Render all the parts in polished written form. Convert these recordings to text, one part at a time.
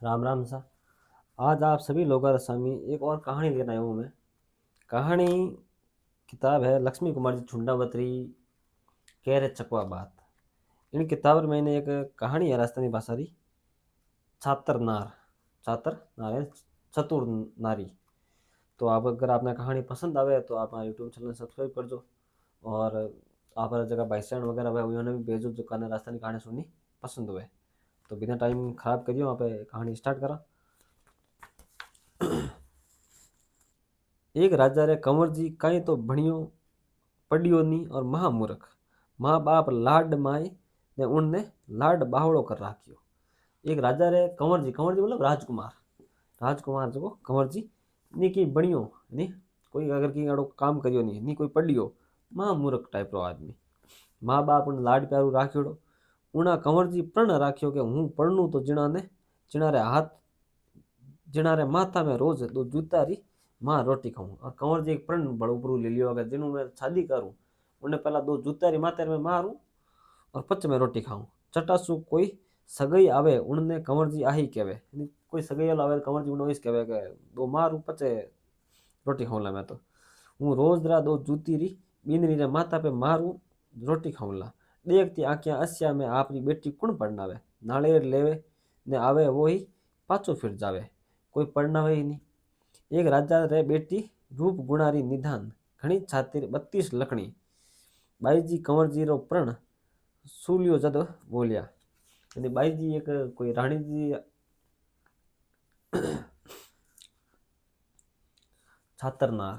राम राम सा। आज आप सभी लोगों का सामने एक और कहानी लेकर आया हूँ मैं। कहानी किताब है लक्ष्मी कुमार जी छुंडावतरी कह रहे चकवा बात। इन किताब में मैंने एक कहानी है राजस्थानी भाषा री छात्र नार। छात्र नार है चतुर नारी। तो आप अगर आपने कहानी पसंद आवे तो आप हमारे यूट्यूब चैनल सब्सक्राइब कर दो। और आप हर जगह भाईसैन वगैरह हुए उन्होंने भी भेजो जो काने राजस्थानी कहानी सुननी पसंद हुए। तो बिना टाइम खराब करियो वहाँ पे कहानी स्टार्ट करा। एक राजा रे कंवर जी कहीं तो भणियो पढ़ियो नी और महामूर्ख। माँ बाप लाड माए ने उनने लाड बावड़ो कर राख्यो। एक राजा रे कंवर जी मतलब राजकुमार। राजकुमार जो कंवर जी नी की बणियो नी कोई अगर की अड़ो काम करियो नी नी कोई पढ़ियो महामूर्ख टाइप रो आदमी। माँ बाप उन लाड प्यारू राख्योड़ो। उना कंवर जी प्रण राख्यो कि हूँ पढ़नू तो जिणा रे हाथ जिणा रे माथा में रोज दो जूता री माँ रोटी खाऊं। और कंवर जी एक प्रण बड़ो उपरू ले लियो अगर जिनू मैं शादी करूं उन्हें पहला दो जूता री माथे में मारूं और पच में रोटी खाऊं। चटासू कोई सगई आवे उनने कंवर जी आही कहवे कोई सगई वाला आवे कंवर जी उन्हें इस कहवे के दो मारूं पचे रोटी खाऊं ला मैं तो हूँ रोज रा दो जूती री बींदनी रे माथा पे मारूं रोटी खाऊं ला। देखती आंखियां अस्या में आपरी बेटी कुण पढ़नावे नाळेर लेवे ने आवे वो ही पाछो फिर जावे कोई पढ़नावे ही नहीं। एक राजा रे बेटी रूप गुणारी निधान घणी छातिर 32 लखणी। बाईजी कंवर जी रो प्रण सूलियो जद बोलिया। यानी बाईजी एक कोई रानी जी छातरनार।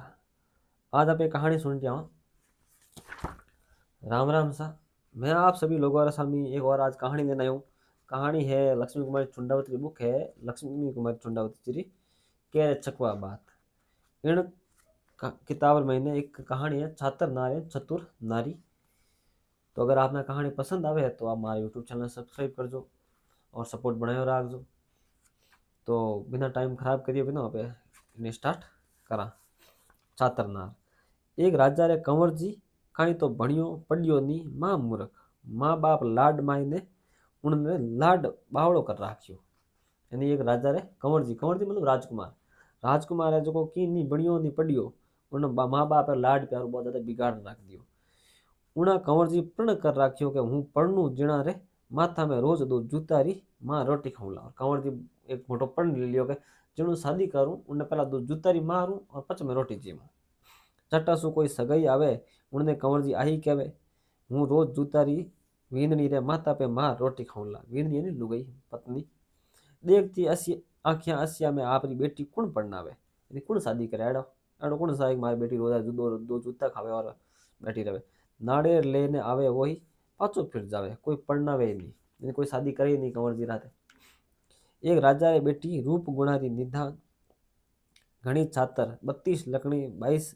आज आप एक कहानी सुन रहा हूँ। राम राम सा। मैं आप सभी लोगों के सामने एक और आज कहानी लेना हूँ। कहानी है लक्ष्मी कुमारी चुंडावती बुक है लक्ष्मी कुमारी चुंडावती जी कह रहे चकवा बात। इन किताब में एक कहानी है छात्र नारी चतुर नारी। तो अगर आपने कहानी पसंद आवे तो आप हमारे यूट्यूब चैनल सब्सक्राइब कर दो और सपोर्ट बनाए रख दो। तो बिना टाइम खराब करिए बिना पे इन्हें स्टार्ट करा। छात्र नार। एक राजा रे कंवर जी कहीं तो भणियो पढ़ियो नी माँ मूर्ख। माँ बाप लाड माई ने उनने लाड बावड़ो कर राख्यो। यानी एक राजा रे कंवर जी मतलब राजकुमार। राजकुमार है जो की नी बणियो नी पढ़ियो उन्हें माँ बाप लाड प्यार बहुत ज्यादा बिगाड़ रख दियो। उना कंवर जी प्रण कर राख्यो कि हूँ पढ़नू जीणा रे माथा में रोज दो जूता री माँ रोटी खाऊंला। और कंवर जी एक मोटो प्रण ले लियो कि जीणू शादी करूं उन्हें पहला दो जूता री मारूं और पच में रोटी जीमू। चटासू कोई सगाई आवे उन्हें कंवर जी आही कहवे हूँ रोज जूता री वींदनी रे माथा पे माँ रोटी खाऊंला। वींदनी यानी लुगाई पत्नी। देखती असी आंखियां अस्या में आपरी बेटी कुण पढ़नावे यानी कुण शादी करे एड़ो एड़ो कुण सा मारी बेटी रोजा दो जूता खावे और बैठी रहे। नाड़ेर लेने आवे वही पाछो फिर जावे कोई पढ़नावे ही नहीं यानी कोई शादी करे ही नहीं कंवर जी राते। एक राजा रे बेटी रूप गुणारी निधान घणी छातर 32 लकड़ी 22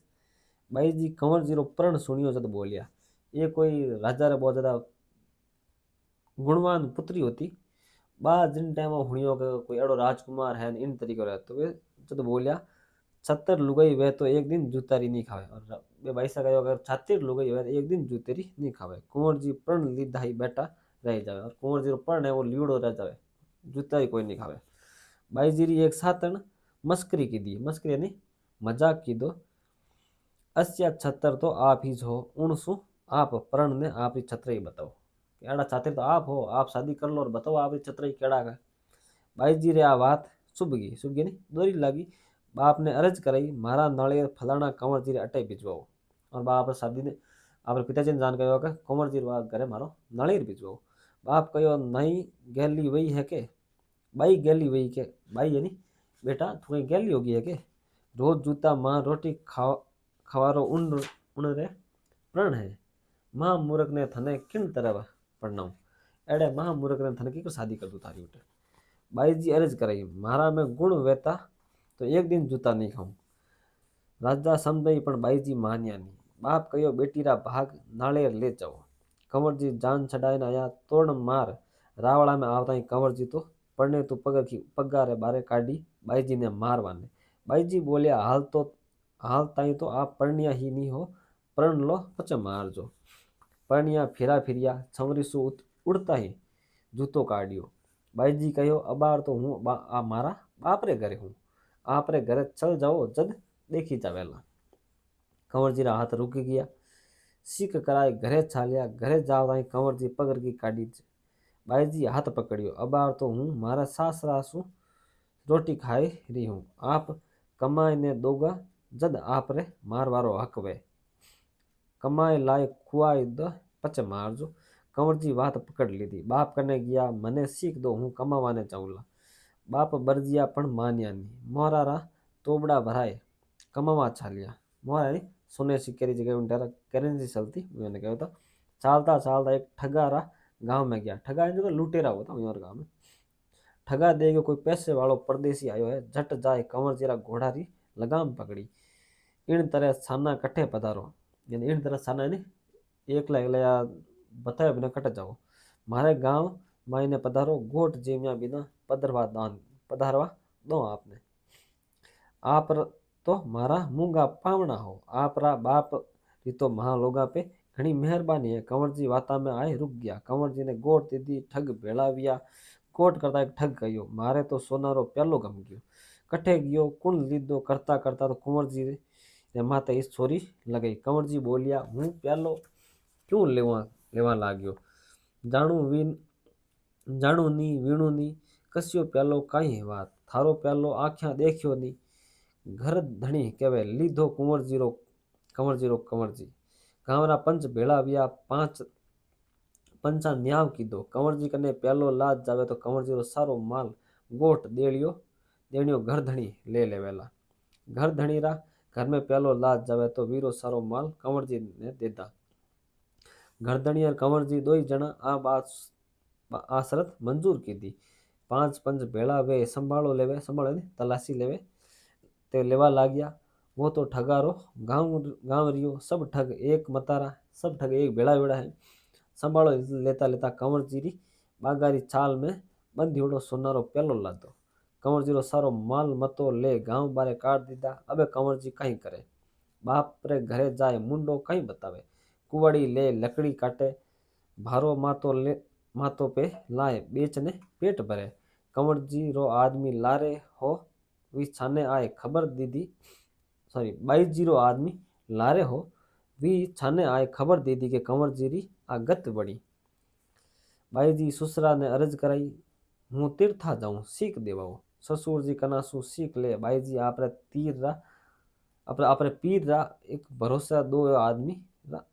बाई जी कंवर जी रो प्रण सुनियो जद बोलिया। ये कोई राजा रे बहुत ज्यादा गुणवान पुत्री होती। बाद जिन टाइम हुनियो के कोई एड़ो राजकुमार है इन तरीके रहे तो वे जद बोलिया छत्तर लुगाई वे तो एक दिन जूतारी नहीं खावे। और वे भाई सा अगर छत्तर लुगाई वे तो एक दिन जूतेरी नहीं खावे। कुंवर जी प्रण लीधा ही बेटा रह जावे और कुंवर जी रो प्रण है वो लीड़ो रह जावे जूता ही कोई नहीं खावे। बाई जी री एक सातन मस्करी की दी मस्करी यानी मजाक की दो। अस्या छत्तर तो आप ही जो उनसु आप प्रण ने आप ही छत्र ही बताओ एड़ा छात्र तो आप हो आप शादी कर लो और बताओ आप ही छत्र ही केड़ा का। बाई जी रे आ बात शुभ गई नहीं दोरी लागी। बाप ने अर्ज कराई मारा नाले फलाना कंवर जी रे अटे भिजवाओ। और बाप शादी ने आप पिताजी ने जान कहो कि कंवर जी घरे मारो नाले भिजवाओ। बाप कहो नहीं गैली वही है के बाई गैली वही के बाई यानी बेटा तू कहीं गैली होगी है के रोज जूता माँ रोटी खवारो उन रे प्रण है। महामूर्ख ने थने किन तरह पढ़नाऊ एड़े महामूर्ख ने थने की शादी कर दू थारी उठे। बाई जी अर्ज कराई मारा में गुण वेता तो एक दिन जूता नहीं खाऊं। राजा समझई पण बाई जी मान्या नहीं। बाप कहो बेटी रा भाग नाले ले जाओ। कंवर जी जान छड़ाए आया तोड़ मार रावड़ा में आवता ही कंवर जी तो पढ़ने तो पग्गा रे बारे काटी बाई जी ने मारवाने। बाई जी बोलिया हाल ताई तो आप पढ़निया ही नहीं हो पढ़ लो पचे मार जो। पढ़निया फिरा फिरिया छमरी सु उड़ता ही जूतो काटियो। बाईजी कहो अबार तो हूँ आ मारा बापरे घरे हूँ, आपरे घरे चल जाओ जद देखी जावेला। कंवरजीरा हाथ रुक गया। सीख कराए घरे छालिया, घरे जाव ताई कंवरजी पगर की काढ़ी। बाईजी हाथ पकड़ियो, अबार तो हूँ मारा सासरा सु रोटी खाई रही हूँ, आप कमाई ने दोगा जद आप रे मारवारो हक वे, कमाई लाए खुआई द पचे मारजो। कंवरजी बात पकड़ ली थी। बाप कने गया, मने सीख दो हूँ कमावाने चाहूला। बाप बरजिया पण मान्या नहीं। मोरारा तोबड़ा भराए कमावा छालिया। मोरा सोने सिक्के की जगह उनका करेंसी चलती, मैंने कहा था। चालता चालता एक ठगारा गांव में गया। ठगा जो लुटेरा होता हूँ गांव में। ठगा देगा कोई पैसे वालों परदेसी आयो है, झट जाए कंवर जीरा घोड़ा री लगाम पकड़ी। इन तरह साना कट्ठे पधारो, यानी इन तरह साना ने एकला एकला या बताए बिना कट जाओ। मारे गांव मायने पधारो, गोट जेमिया बिना पधारवा दो आपने। आप तो मारा मूंगा पावना हो, आप रा बाप री तो महालोगा पे घनी मेहरबानी है। कंवर जी वाता में आए रुक गया। कंवर जी ने गोट दीदी ठग भेड़ाविया। कोट करता एक ठग कहियो, मारे तो सोनारो प्यालो गम गयो। कठे गयो कुण लीधो करता करता तो कुंवर जी ने माते इस छोरी लगई। कंवर जी बोलिया, हूँ प्यालो क्यों लेवा लेवा लाग्यो, जाणू नी वीणू नी कसियो प्यालो काई है बात, थारो प्यालो आख्या देखियो नी। घर धणी केवे लीधो कुंवर जीरो कंवर जी। गांवरा पंच भेड़ा बिया, पांच पंचा न्याव कीधो। कंवर जी कने प्यालो लाज जावे तो कंवर जी रो सारो माल गोट देणियो घर धणी ले लेवेला। घर धणी रा घर में प्यालो लाज जावे तो वीरो सारो माल कंवर जी ने देदा। घर धणी और कंवर जी दो ही जना आ बात आ शरत मंजूर की दी। पांच पंच भेड़ा वे संभालो ने तलाशी लेवे ते लेवा लाग्या। वो तो ठगारो गांव रियो, सब ठग एक मतारा, सब ठग एक भेड़ा भेड़ा है। संभालो लेता लेता कंवर जी री बागारी चाल में बंधियोड़ो सोनारो प्यालो लादो। कंवर जी रो सारो माल मतो ले गांव बारे काट दीदा। अबे कंवर जी कहीं करे, बाप रे घरे जाए मुंडो कहीं बतावे। कुवाड़ी ले लकड़ी काटे, भारो मातो पे लाए बेचने पेट भरे। कंवर जी रो आदमी लारे हो वी छाने आए खबर दीदी, सॉरी बाई जी रो आदमी लारे हो वी छाने आए खबर दीदी के कंवर जी री आगत बड़ी। बाई जी ससुरा ने अर्ज कराई, हूँ तीर्था जाऊं सीख देवाओ। ससुर जी कनासू सीख ले। बाई जी आपरे तीर रा अपने पीर रा एक भरोसा दो आदमी रा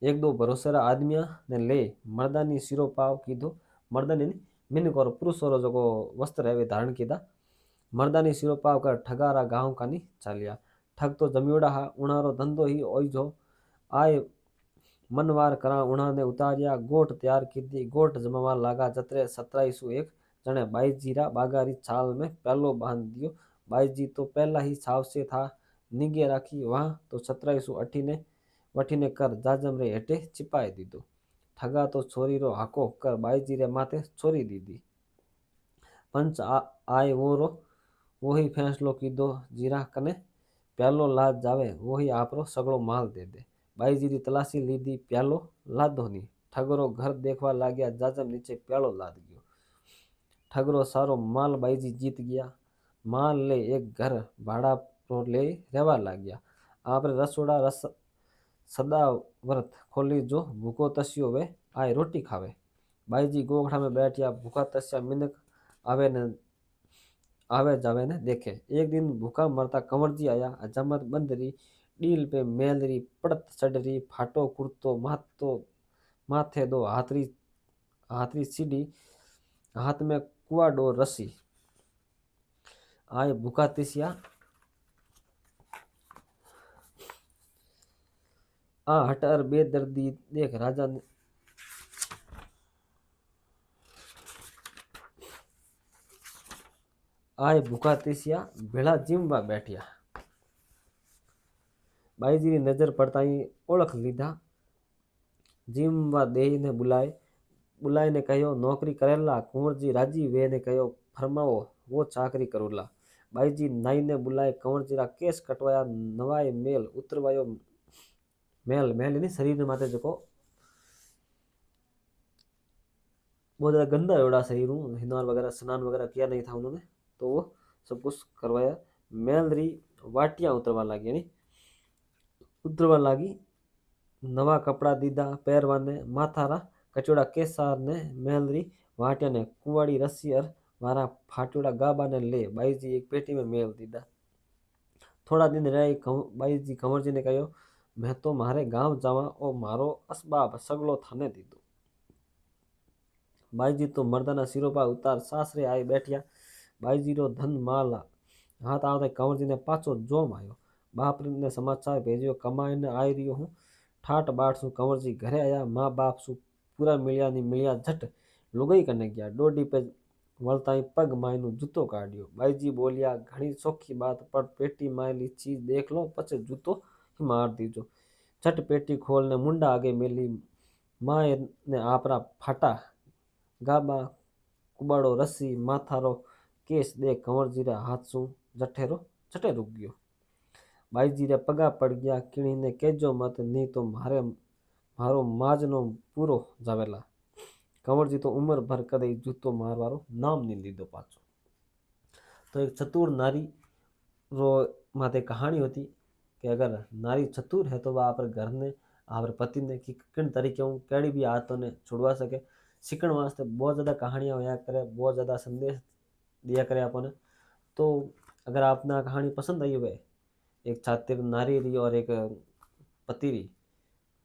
एक दो भरोसेरा आदमिया ने ले मर्दानी सिरो पाव कीधो। मर्दानी मिनक और पुरुष और जो वस्त्र है वे धारण कीधा। मर्दानी सिरो पाव कर ठगारा गांव कानी चालिया। ठग तो जमियोड़ा हा, उणारो धंधो ही ओई जो आए मनवार करा। उणा ने उतारिया गोट तैयार की दी। गोट जमावा लागा जतरे 1701 जने बाई जीरा बागारी छाल में पहलो बांध दियो। बाई जी तो पहला ही छाव से था निगे राखी। वहां तो 1780 ने वठीने कर जाजम रे हेठे छिपाई दीधो। ठगा तो छोरी रो हाको कर बाई जी रे माथे छोरी दीदी। पंच आए वो ही फैसलो कीधो, जीरा कने प्यालो लाद जावे वो ही आपरो सगड़ो माल दे दे। बाई जी री तलाशी लीधी, प्यालो लादो नी। ठगरो घर देखवा लाग्या, जाजम नीचे प्यालो लाद गयो। ठगरो सारो माल बाई जी जीत गया। माल ले एक घर भाड़ा पर ले रहवा लाग्या। आपरे रसोड़ा सदा व्रत खोली जो भूखो तस्यो वे आए रोटी खावे। बाई जी गोखड़ा में बैठिया भूखा तस्या मिनक आवे जावे ने देखे। एक दिन भूखा मरता कंवर जी आया। हजामत बंद री, डील पे मेल री, पड़त चढ़ री, फाटो कुर्तो माथे दो हाथरी सीढ़ी, हाथ में कुआडो रसी। आए भूखा तिसिया आ हटर बेदर्दी देख राजा ने आए भूखा तिसिया भेड़ा जीमवा बैठिया। बाई जी री नजर पड़ता ही ओळख लीधा। जीमवा देही ने बुलाए ने कहो नौकरी करेला। कुंवर जी राजी वे ने कहो फरमाओ वो चाकरी करूला। बाई जी नाई ने बुलाए कंवर जी रा केस कटवाया, नवाए मेल उतरवायो। मेल यानी शरीर माथे जो बहुत ज़्यादा गंदा एवड़ा शरीर हूँ, हिंदुआन वगैरह स्नान वगैरह किया नहीं था उन्होंने, तो वो सब कुछ करवाया। मेलरी वाटियाँ उतरवा लगी, यानी उतरवा लगी। नवा कपड़ा दीदा पैरवा ने माथारा कचोड़ा केसार ने मेलरी वाटिया ने कुवाड़ी रस्सी और मारा फाटोड़ा गाबा ने ले बाई जी एक पेटी में मेल दीदा। थोड़ा दिन रही बाई जी कंवर जी ने कहो, मैं तो मारे गांव जावा और मारो असबाब सगलो थाने दीदो। बाई जी तो मर्दाना सिरोपा उतार सासरे आई बैठिया। बाई जी रो धन माल हाथ आवते कंवर जी ने पाछो जोम आयो। बाप ने समाचार भेजियो, कमाई ने आई रियो हूँ। ठाट बाट सु कंवर जी घरे आया। माँ बाप सु पूरा मिलिया नी मिलिया झट लुगाई कने गया। डोडी पे वळताई पग मायनु जूतो काढियो। बाई जी बोलिया, घणी सौखी बात, पर पेटी मायली चीज देख लो पछे जूतो ही मार दीजो। झट पेटी खोलने मुंडा आगे मेली। माँ ने आपरा फाटा गाबा कुबाड़ो रस्सी माथारो केस दे कंवरजी रे हाथ सु जठेरो जटे रुक गयो। बाई जी रे पगा पड़ गया, किणी ने केजो मत, नहीं तो मारो माजनो पूरो जावेला। कंवरजी तो उम्र भर कदे जूतो मारवारो नाम नहीं लीधो पाछो। तो एक चतुर नारी रो माते कहानी होती कि अगर नारी चतुर है तो वह आप घर ने आप पति ने कि किन तरीके केड़ी भी आदतों ने छुड़वा सके। सीखण वास्ते बहुत ज़्यादा कहानियां होया करे, बहुत ज़्यादा संदेश दिया करे आपने। तो अगर आपने कहानी पसंद आई हुए, एक छात्र नारी रही और एक पति रही,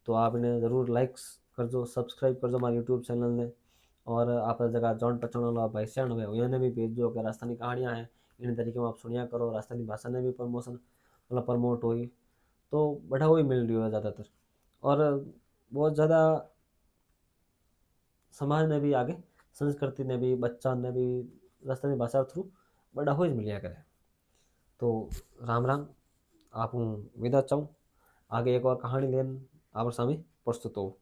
तो आपने ज़रूर लाइक्स करजो, सब्सक्राइब करजो हमारे यूट्यूब चैनल ने। और आप जगह जान पहचान वाला भाई सैन हुए उन्होंने भी भेजो कि राजस्थानी कहानियाँ हैं, इन तरीके में आप सुनिया करो। राजस्थानी भाषा ने भी प्रमोशन मतलब प्रमोट हुई, तो बढ़ावा ही मिल रही है ज़्यादातर। और बहुत ज़्यादा समाज ने भी आगे, संस्कृति ने भी, बच्चा ने भी राजस्थानी भाषा थ्रू बढ़ावा ही मिलिया करे। तो राम राम, आप हूँ विदा चाहूँ। आगे एक और कहानी लेन आप सामने प्रस्तुत हो।